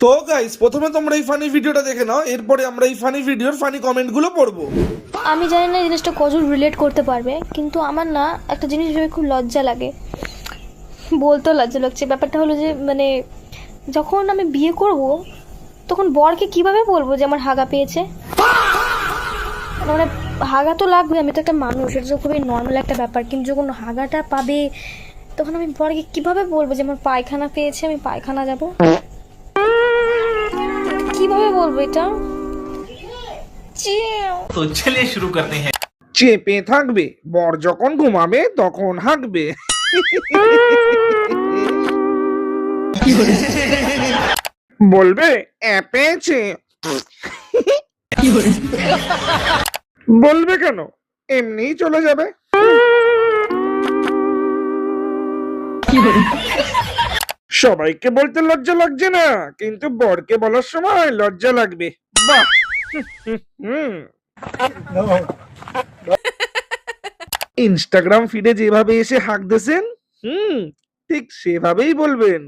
তো গাইস, প্রথমে তোমরা এই ফানি ভিডিওটা দেখে নাও, এরপরে আমরা এই ফানি ভিডিওর ফানি কমেন্টগুলো পড়বো। আমি জানি না এই জিনিসটা কজন রিলেট করতে পারবে, কিন্তু আমার না একটা জিনিস ভেবে খুব লজ্জা লাগে, বলতেও লজ্জা লাগছে। ব্যাপারটা হলো যে মানে যখন আমি বিয়ে করব তখন বরকে কিভাবে বলবো যে আমার হাগা পেয়েছে। মানে হাগা তো লাগবে, আমি তো একটা মানুষ, এটা তো খুবই নর্মাল একটা ব্যাপার, কিন্তু যখন হাগাটা পাবে তখন আমি বরকে কিভাবে বলবো যে আমার পায়খানা পেয়েছে, আমি পায়খানা যাব, কিভাবে বলবো এটা? तो चलिए शुरू करते हैं। চেপে থাকবে, বর যখন ঘুমাবে তখন হাঁকবে। বলবে পেয়েছে। বলবে কেন, এমনিই চলে যাবে। সবাইকে বলতে লজ্জা লাগছে না, কিন্তু বরকে বলার সময় লজ্জা লাগবে। বাহ। ইনস্টাগ্রাম ফিডে যেভাবে এসে হাঁক দিয়েছেন, ঠিক সেভাবেই বলবেন।